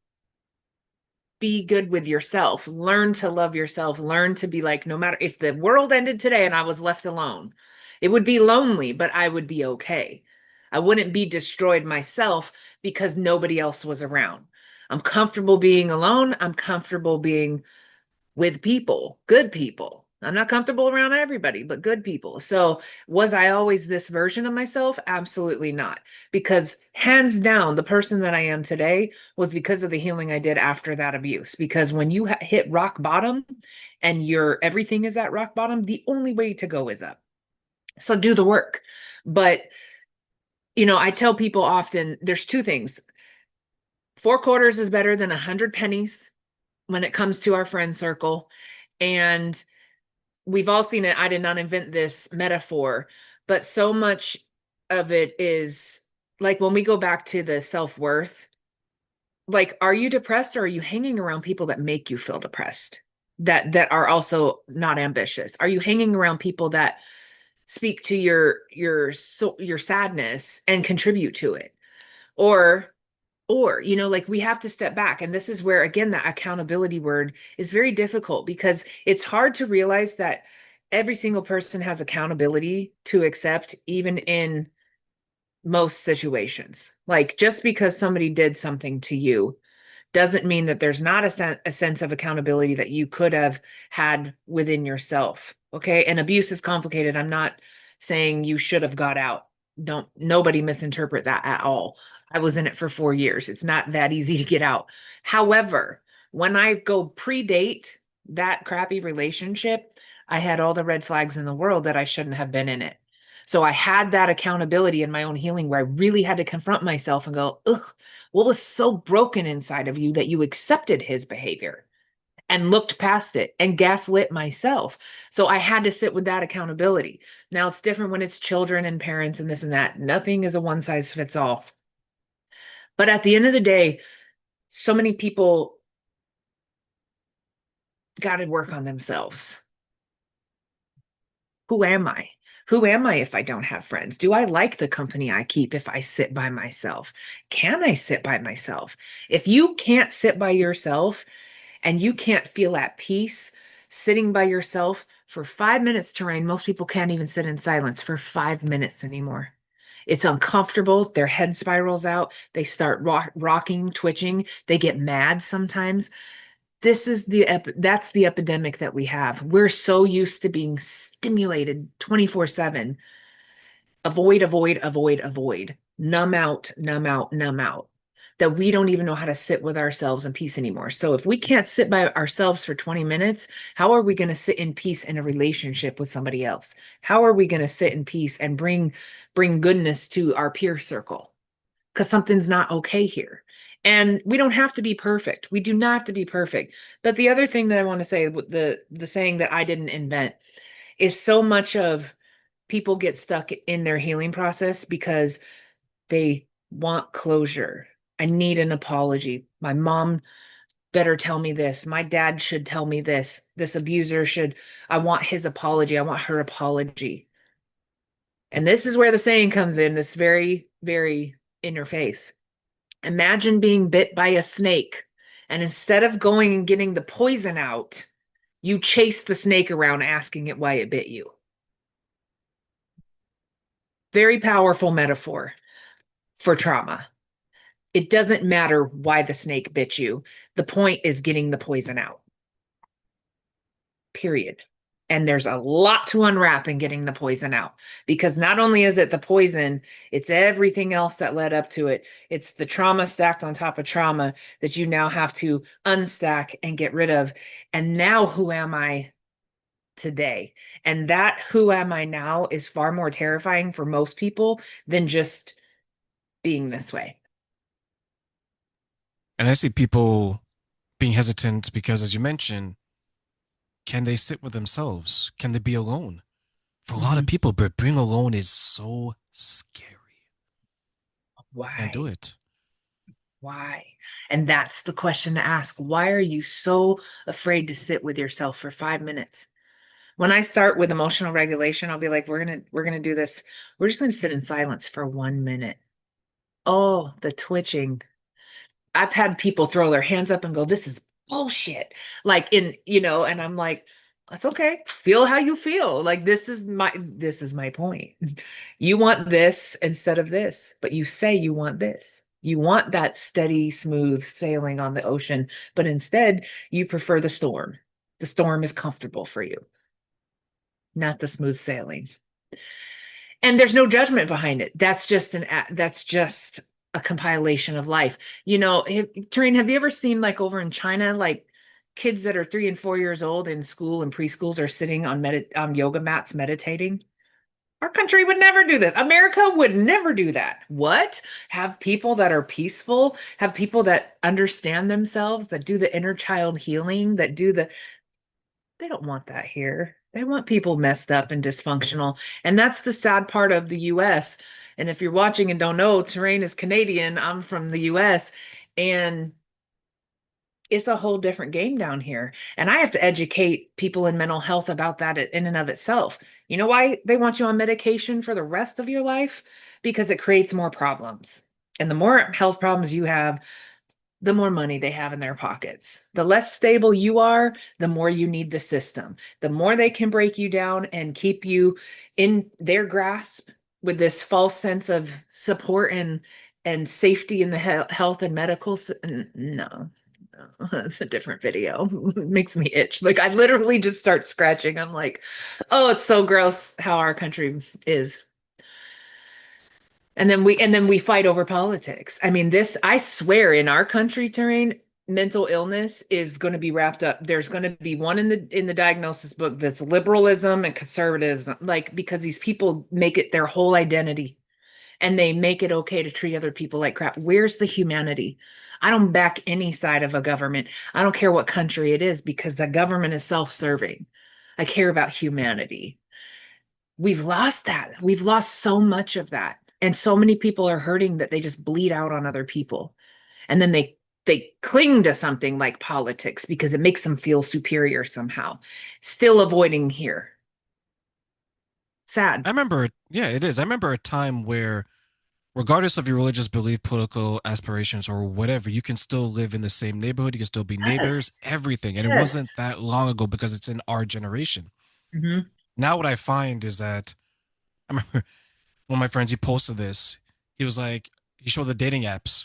be good with yourself. Learn to love yourself. Learn to be like, no matter if the world ended today and I was left alone, it would be lonely, but I would be okay. I wouldn't be destroyed myself because nobody else was around. I'm comfortable being alone. I'm comfortable being with people, good people. I'm not comfortable around everybody, but good people. So, was I always this version of myself? Absolutely not. Because hands down, the person that I am today was because of the healing I did after that abuse. Because when you hit rock bottom and your everything is at rock bottom, the only way to go is up. So, do the work. But, I tell people often there's two things. Four quarters is better than 100 pennies when it comes to our friend circle. And we've all seen it. I did not invent this metaphor, but so much of it is like when we go back to the self-worth, like, are you depressed or are you hanging around people that make you feel depressed? That are also not ambitious. Are you hanging around people that speak to your sadness and contribute to it? Or like we have to step back. And this is where, again, that accountability word is very difficult because it's hard to realize that every single person has accountability to accept, even in most situations. Like just because somebody did something to you doesn't mean that there's not a sense of accountability that you could have had within yourself. Okay. And abuse is complicated. I'm not saying you should have got out. Don't nobody misinterpret that at all. I was in it for 4 years. It's not that easy to get out. However, when I go predate that crappy relationship, I had all the red flags in the world that I shouldn't have been in it. So I had that accountability in my own healing where I really had to confront myself and go, ugh, what was so broken inside of you that you accepted his behavior and looked past it and gaslit myself? So I had to sit with that accountability. Now it's different when it's children and parents and this and that. Nothing is a one size fits all. But at the end of the day, so many people got to work on themselves. Who am I? Who am I if I don't have friends? Do I like the company I keep if I sit by myself? Can I sit by myself? If you can't sit by yourself and you can't feel at peace sitting by yourself for 5 minutes, Terrain, most people can't even sit in silence for 5 minutes anymore. It's uncomfortable. Their head spirals out. They start rocking, twitching. They get mad sometimes. That's the epidemic that we have. We're so used to being stimulated 24/7. Avoid, avoid, avoid, avoid. Numb out, numb out, numb out. That we don't even know how to sit with ourselves in peace anymore. So if we can't sit by ourselves for 20 minutes, how are we going to sit in peace in a relationship with somebody else? How are we going to sit in peace and bring goodness to our peer circle? Because something's not okay here. And we don't have to be perfect. We do not have to be perfect. But the other thing that I want to say, the saying that I didn't invent, is so much of people get stuck in their healing process because they want closure. I need an apology. My mom better tell me this. My dad should tell me this. This abuser should, I want his apology. I want her apology. And this is where the saying comes in, this very, very in your face. Imagine being bit by a snake, and instead of going and getting the poison out, you chase the snake around asking it why it bit you. Very powerful metaphor for trauma. It doesn't matter why the snake bit you. The point is getting the poison out, period. And there's a lot to unwrap in getting the poison out because not only is it the poison, it's everything else that led up to it. It's the trauma stacked on top of trauma that you now have to unstack and get rid of. And now, who am I today? And that who am I now is far more terrifying for most people than just being this way. And I see people being hesitant because, as you mentioned, can they sit with themselves? Can they be alone? For a lot of Mhm. people, but being alone is so scary. Can't do Why? it. Why? And that's the question to ask. Why are you so afraid to sit with yourself for 5 minutes? When I start with emotional regulation, I'll be like, we're gonna do this. We're just gonna sit in silence for 1 minute. Oh, the twitching. I've had people throw their hands up and go, this is bullshit. Like and I'm like, that's okay. Feel how you feel. Like this is my point. You want this instead of this, but you say you want this. You want that steady, smooth sailing on the ocean, but instead you prefer the storm. The storm is comfortable for you, not the smooth sailing. And there's no judgment behind it. That's just a compilation of life. Tareen, have you ever seen like over in China, like kids that are 3 and 4 years old in school and preschools are sitting on yoga mats meditating? Our country would never do this. America would never do that. What? Have people that are peaceful, have people that understand themselves, that do the inner child healing, they don't want that here. They want people messed up and dysfunctional. And that's the sad part of the US. And if you're watching and don't know, Terrain is Canadian. I'm from the US. And it's a whole different game down here. And I have to educate people in mental health about that in and of itself. You know why they want you on medication for the rest of your life? Because it creates more problems. And the more health problems you have, the more money they have in their pockets. The less stable you are, the more you need the system. The more they can break you down and keep you in their grasp with this false sense of support and safety in the health and medical. No, no, that's a different video. It makes me itch. Like I literally just start scratching. I'm like, oh, it's so gross how our country is. And then we fight over politics. I mean, I swear in our country, Terrain, mental illness is going to be wrapped up. There's going to be one in the diagnosis book that's liberalism and conservatism, like because these people make it their whole identity and they make it okay to treat other people like crap. Where's the humanity? I don't back any side of a government. I don't care what country it is because the government is self-serving. I care about humanity. We've lost that. We've lost so much of that. And so many people are hurting that they just bleed out on other people. And then they cling to something like politics because it makes them feel superior somehow. Still avoiding here. Sad. I remember, yeah, it is. I remember a time where, regardless of your religious belief, political aspirations, or whatever, you can still live in the same neighborhood. You can still be neighbors, Yes. everything. And it wasn't Yes. that long ago because it's in our generation. Hmm. Now, what I find is that I remember one of my friends, he posted this. He was like, he showed the dating apps,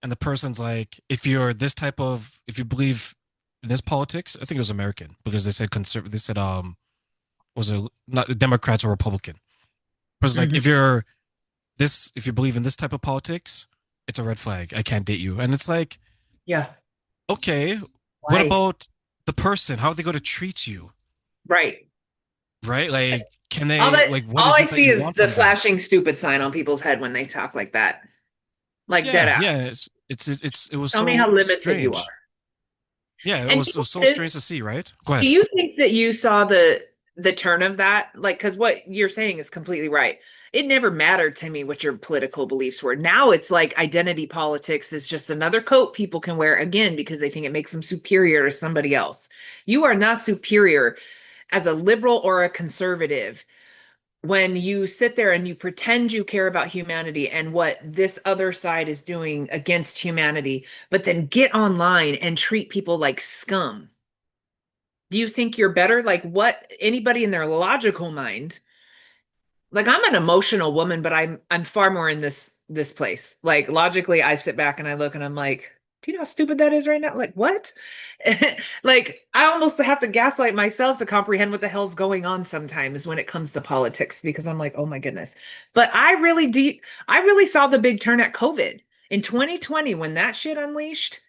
and the person's like, if you believe in this politics, I think it was American because they said conservative, they said, was it not Democrats or Republican? Person's like, Hmm. if you believe in this type of politics, it's a red flag. I can't date you. And it's like, Yeah. okay, what Why? about the person? How are they going to treat you? Right. Right? Like, can All they, that like, what all is I it that see you is want the from them? flashing stupid sign on people's head when they talk like that. Like dead Yeah, ass. yeah. It was Tell me how so limited you are. strange. Yeah, And it was so this, strange to see, right? Go do ahead. you think that you saw the turn of that? Like, because what you're saying is completely right. It never mattered to me what your political beliefs were. Now it's like identity politics is just another coat people can wear again because they think it makes them superior to somebody else. You are not superior as a liberal or a conservative when you sit there and you pretend you care about humanity and what this other side is doing against humanity, but then get online and treat people like scum. Do you think you're better? Like what anybody in their logical mind, like I'm an emotional woman, but I'm far more in this place. Like logically, I sit back and I look and I'm like, do you know how stupid that is right now? Like what? Like I almost have to gaslight myself to comprehend what the hell's going on sometimes when it comes to politics because I'm like, oh my goodness. But I really saw the big turn at COVID in 2020 when that shit unleashed.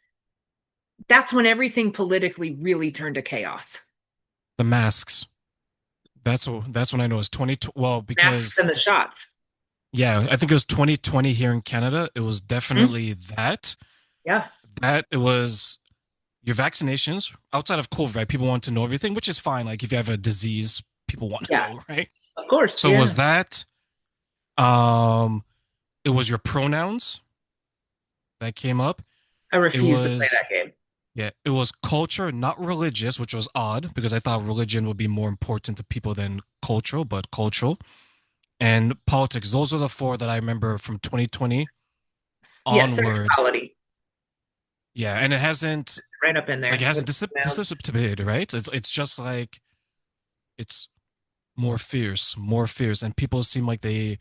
That's when everything politically really turned to chaos. The masks. That's when I know it's 20. Well, Masks because and the shots. yeah, I think it was 2020 here in Canada. It was Mhm. definitely that. Yeah. That it was your vaccinations outside of COVID, right? People want to know everything, which is fine. Like if you have a disease, people want to Yeah. know, right? Of course. So it was Yeah. that. Um, it was your pronouns that came up. I It refuse to play was that game. Yeah, it was culture, not religious, which was odd because I thought religion would be more important to people than cultural, but cultural and politics. Those are the four that I remember from 2020 Yeah. onward. Sexuality. Yeah, and it hasn't Right up in it there with hasn't pronouns. dissipated, right? It's just like it's more fierce, and people seem like they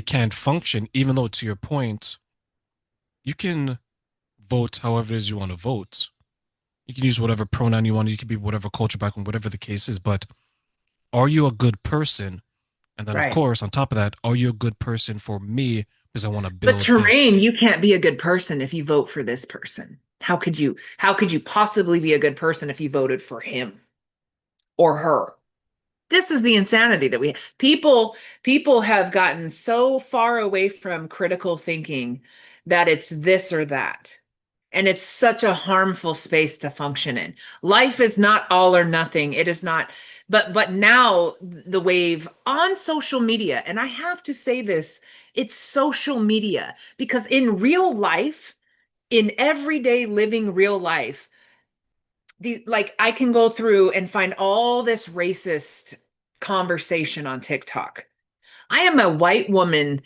can't function, even though to your point, you can vote however it is you want to vote. You can use whatever pronoun you want. You can be whatever culture background, whatever the case is. But are you a good person? And then, of Right. course, on top of that, are you a good person for me because I want to But build this? terrain, you can't be a good person if you vote for this person. How could you possibly be a good person if you voted for him or her? This is the insanity that we people have gotten so far away from critical thinking that it's this or that. And it's such a harmful space to function in. Life is not all or nothing. It is not, but now the wave on social media, and I have to say this, it's social media because in real life, in everyday living real life, the like I can go through and find all this racist conversation on TikTok. I am a white woman,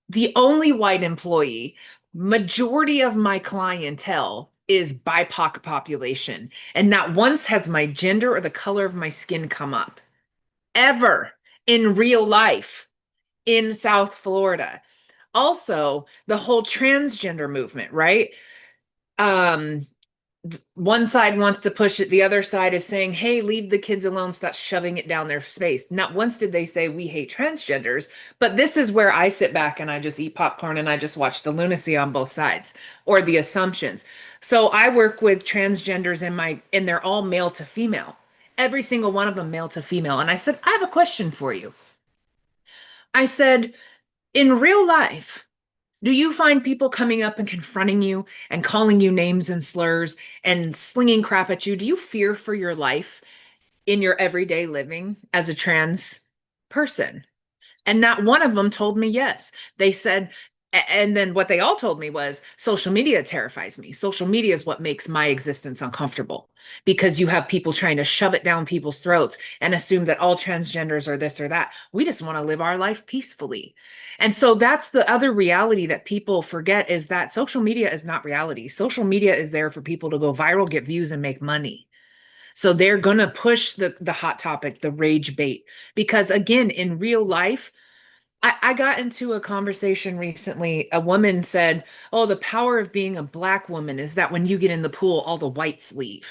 the only white employee. Majority of my clientele is BIPOC population, and not once has my gender or the color of my skin come up ever in real life in South Florida. Also, the whole transgender movement, right? Um, one side wants to push it, the other side is saying, hey, leave the kids alone, stop shoving it down their space. Not once did they say we hate transgenders, but this is where I sit back and I just eat popcorn and I just watch the lunacy on both sides or the assumptions. So I work with transgenders and they're all male to female. Every single one of them male to female. And I said, I have a question for you. I said, in real life, do you find people coming up and confronting you and calling you names and slurs and slinging crap at you? Do you fear for your life in your everyday living as a trans person? And not one of them told me yes. They said, And then what they all told me was social media terrifies me. Social media is what makes my existence uncomfortable because you have people trying to shove it down people's throats and assume that all transgenders are this or that. We just want to live our life peacefully. And so that's the other reality that people forget is that social media is not reality. Social media is there for people to go viral, get views, and make money. So they're going to push the hot topic, the rage bait, because again, in real life, I got into a conversation recently. A woman said, "Oh, the power of being a black woman is that when you get in the pool, all the whites leave."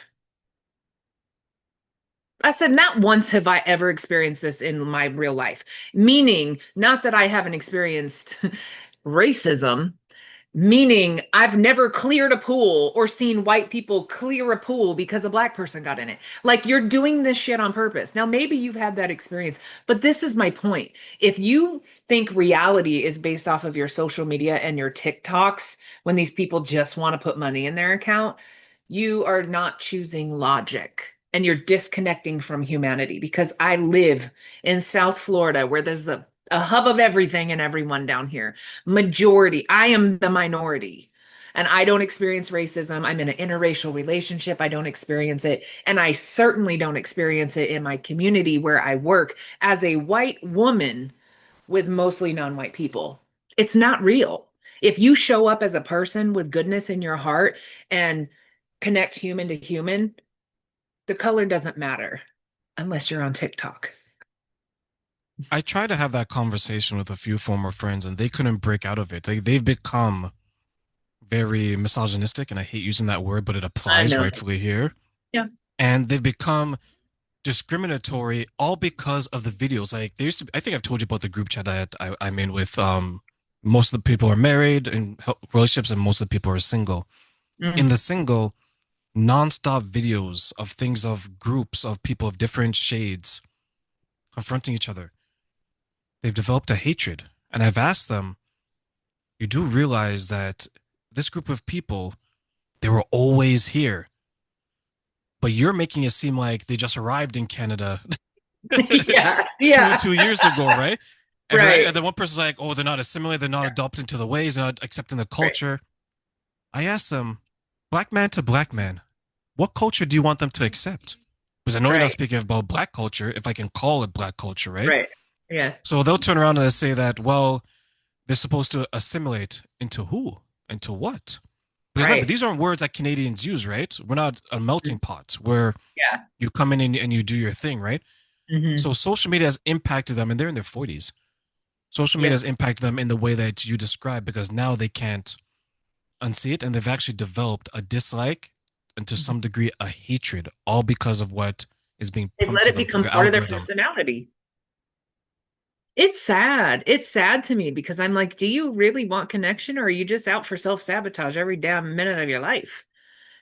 I said, "Not once have I ever experienced this in my real life." Meaning, not that I haven't experienced racism, meaning I've never cleared a pool or seen white people clear a pool because a black person got in it. Like you're doing this shit on purpose. Now, maybe you've had that experience, but this is my point. If you think reality is based off of your social media and your TikToks, when these people just want to put money in their account, you are not choosing logic. And you're disconnecting from humanity because I live in South Florida where there's a hub of everything and everyone down here. Majority, I am the minority. And I don't experience racism. I'm in an interracial relationship. I don't experience it. And I certainly don't experience it in my community where I work as a white woman with mostly non white people. It's not real. If you show up as a person with goodness in your heart and connect human to human, the color doesn't matter unless you're on TikTok. I tried to have that conversation with a few former friends and they couldn't break out of it. They've become very misogynistic, and I hate using that word, but it I applies know. rightfully here. Yeah. And they've become discriminatory all because of the videos. Like there used to be, I think I've told you about the group chat I'm in with most of the people are married in relationships and most of the people are single. In Mm. the single, nonstop videos of things of groups of people of different shades confronting each other. They've developed a hatred. And I've asked them, you do realize that this group of people, they were always here, but you're making it seem like they just arrived in Canada Yeah. two Yeah. two years ago, right? And right, Right. and then one person's like, "Oh, they're not assimilated, they're not adopting to the ways, they're not accepting the Right. culture." I asked them, black man to black man, what culture do you want them to accept? Because I know you're not Right. speaking about black culture, if I can call it black culture, right? Right. Yeah. So they'll turn around and say that, well, they're supposed to assimilate into who? Into what? Because remember, Right. these aren't words that Canadians use, right? We're not a melting pot where Yeah. you come in and you do your thing, right? Hmm. So social media has impacted them, and they're in their 40s. Social media Yep. has impacted them in the way that you describe because now they can't unsee it, and they've actually developed a dislike and to some degree a hatred, all because of what is being They've pumped let to it them through become the part of their algorithm. personality. It's sad. It's sad to me because I'm like, do you really want connection or are you just out for self-sabotage every damn minute of your life?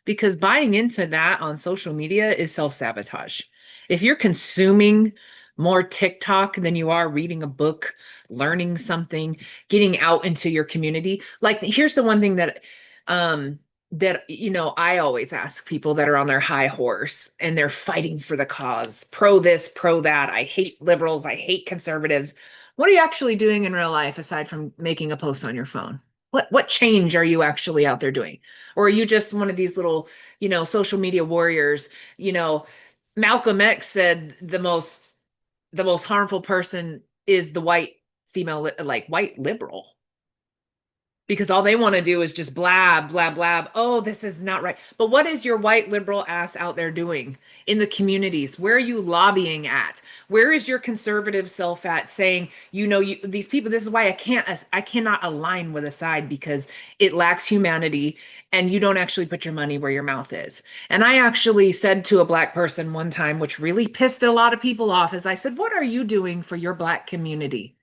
Because buying into that on social media is self-sabotage. If you're consuming more TikTok than you are reading a book, learning something, getting out into your community, like here's the one thing um that I always ask people that are on their high horse and they're fighting for the cause, pro this, pro that. I hate liberals, I hate conservatives. What are you actually doing in real life aside from making a post on your phone? What change are you actually out there doing? Or are you just one of these little, social media warriors? You know, Malcolm X said the most harmful person is the white female, like white liberal, because all they want to do is just blab, blab, blab. Oh, this is not right. But what is your white liberal ass out there doing in the communities? Where are you lobbying at? Where is your conservative self at saying, these people, this is why I cannot align with a side because it lacks humanity and you don't actually put your money where your mouth is. And I actually said to a black person one time, which really pissed a lot of people off, is I said, what are you doing for your black community?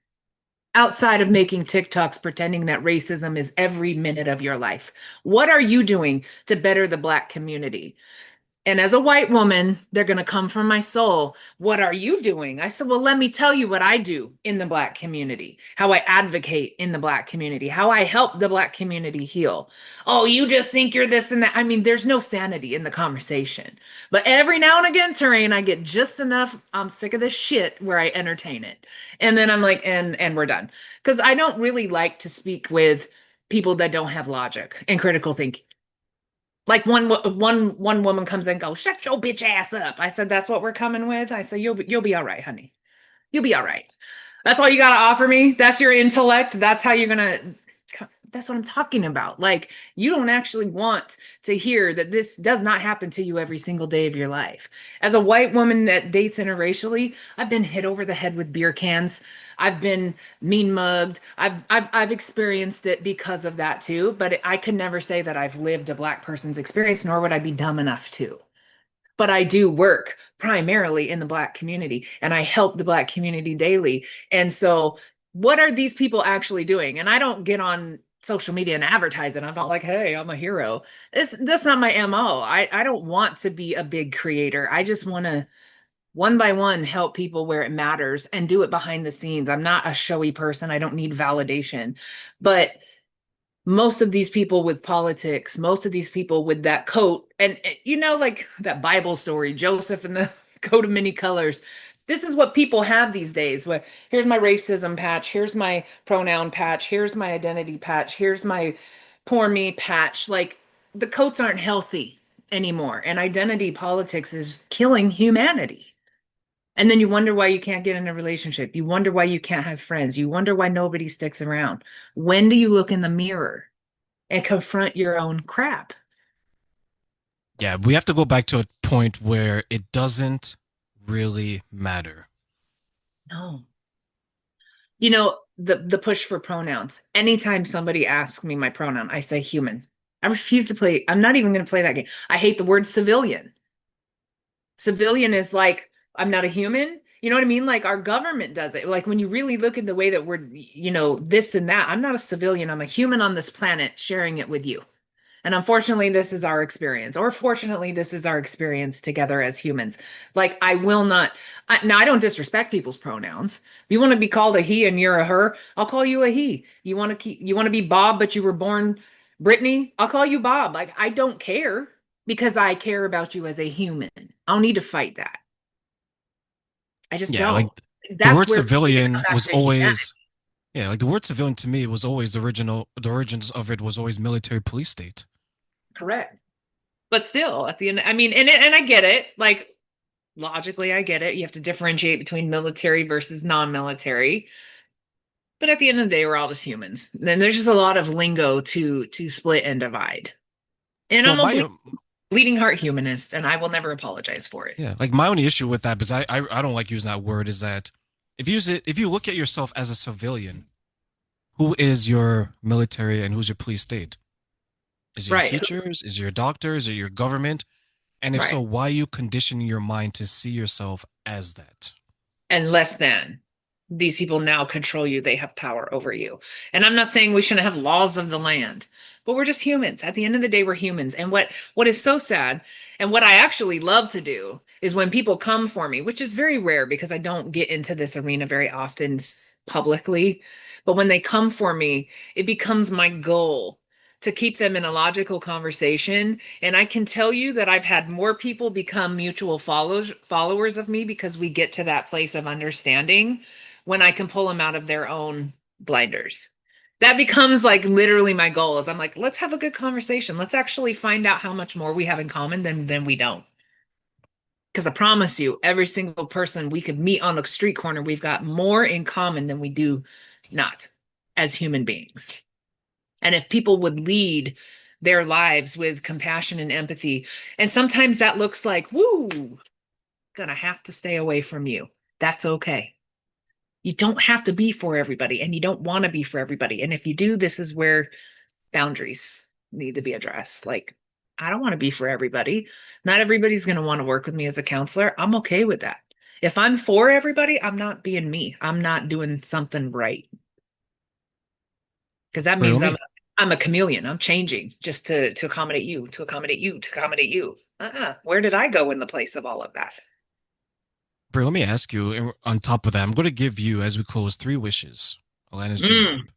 Outside of making TikToks pretending that racism is every minute of your life. What are you doing to better the Black community? And as a white woman, they're going to come from my soul. What are you doing? I said, well, let me tell you what I do in the Black community, how I advocate in the Black community, how I help the Black community heal. Oh, you just think you're this and that. I mean, there's no sanity in the conversation. But every now and again, Terrain, I get just enough. I'm sick of this shit where I entertain it. And then I'm like, and we're done. Because I don't really like to speak with people that don't have logic and critical thinking. Like one woman comes in and goes, shut your bitch ass up. I said, that's what we're coming with. I said, you'll be all right, honey. You'll be all right. That's all you got to offer me. That's your intellect. That's how you're gonna. That's what I'm talking about. Like, you don't actually want to hear that this does not happen to you every single day of your life. As a white woman that dates interracially, I've been hit over the head with beer cans. I've been mean mugged. I've experienced it because of that too. But I could never say that I've lived a Black person's experience, nor would I be dumb enough to. But I do work primarily in the Black community and I help the Black community daily. And so, what are these people actually doing? And I don't get on social media and advertise it. I'm not like, hey, I'm a hero. That's not my MO. I don't want to be a big creator. I just want to one by one help people where it matters and do it behind the scenes. I'm not a showy person. I don't need validation. But most of these people with politics, most of these people with that coat, and like that Bible story, Joseph and the coat of many colors. This is what people have these days. Where here's my racism patch, here's my pronoun patch, here's my identity patch, here's my poor me patch. Like the coats aren't healthy anymore, and identity politics is killing humanity. And then you wonder why you can't get in a relationship. You wonder why you can't have friends. You wonder why nobody sticks around. When do you look in the mirror and confront your own crap? Yeah, we have to go back to a point where it doesn't really matter. No. The push for pronouns. Anytime somebody asks me my pronoun, I say human. I refuse to play. I'm not even going to play that game. I hate the word civilian. Civilian is like, I'm not a human. You know what I mean? Like our government does it. Like when you really look at the way that we're, this and that, I'm not a civilian. I'm a human on this planet sharing it with you. And unfortunately, this is our experience, or fortunately, this is our experience together as humans. Like, I will not, now I don't disrespect people's pronouns. If you want to be called a he and you're a her, I'll call you a he. You want to be Bob, but you were born Brittany, I'll call you Bob. Like, I don't care because I care about you as a human. I don't need to fight that. I just Yeah, don't. like the That's word where we need to come civilian back was to humanity. always, yeah, like the word civilian to me was always the origins of it was always military police state. Correct. But still, at the end, I mean, and I get it. Like, logically, I get it. You have to differentiate between military versus non-military. But at the end of the day, we're all just humans. Then there's just a lot of lingo to split and divide. And Well, I'm a my bleeding heart humanist, and I will never apologize for it. yeah, like my only issue with that, because I don't like using that word, is that if you look at yourself as a civilian, who is your military and who's your police state? Is it your Right, teachers? Is it your doctors? Is it your government? And if so, right. why are you conditioning your mind to see yourself as that? And less than. These people now control you. They have power over you. And I'm not saying we shouldn't have laws of the land, but we're just humans. At the end of the day, we're humans. And what is so sad, and what I actually love to do is when people come for me, which is very rare because I don't get into this arena very often publicly, but when they come for me, it becomes my goal to keep them in a logical conversation. And I can tell you that I've had more people become mutual followers of me because we get to that place of understanding when I can pull them out of their own blinders. That becomes like literally my goal is I'm like, let's have a good conversation. Let's actually find out how much more we have in common than we don't. Because I promise you, every single person we could meet on the street corner, we've got more in common than we do not as human beings. And if people would lead their lives with compassion and empathy, and sometimes that looks like, woo, gonna have to stay away from you. That's okay. You don't have to be for everybody, and you don't want to be for everybody. And if you do, this is where boundaries need to be addressed. Like, I don't want to be for everybody. Not everybody's going to want to work with me as a counselor. I'm okay with that. If I'm for everybody, I'm not being me. I'm not doing something right because that Wait, means I'm I'm a chameleon. I'm changing just to accommodate you, to accommodate you, to accommodate you. Where did I go in the place of all of that? Bro, let me ask you, on top of that, I'm going to give you, as we close, three wishes. Alanis Mm. Janab.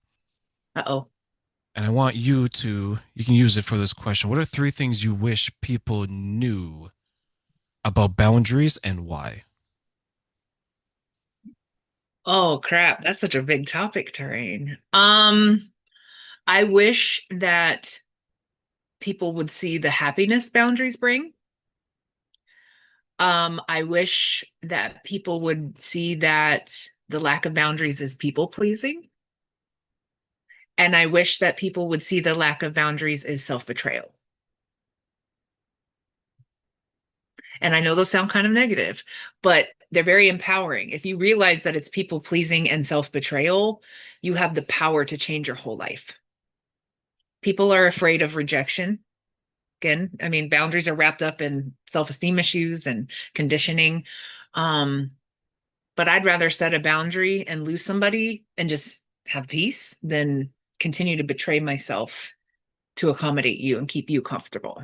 Uh-oh. And I want you can use it for this question. What are three things you wish people knew about boundaries and why? Oh crap, that's such a big topic, Terrain. I wish that people would see the happiness boundaries bring. I wish that people would see that the lack of boundaries is people pleasing. And I wish that people would see the lack of boundaries is self-betrayal. And I know those sound kind of negative, but they're very empowering. If you realize that it's people pleasing and self-betrayal, you have the power to change your whole life. People are afraid of rejection. Again, I mean, boundaries are wrapped up in self-esteem issues and conditioning. Um, but I'd rather set a boundary and lose somebody and just have peace than continue to betray myself to accommodate you and keep you comfortable.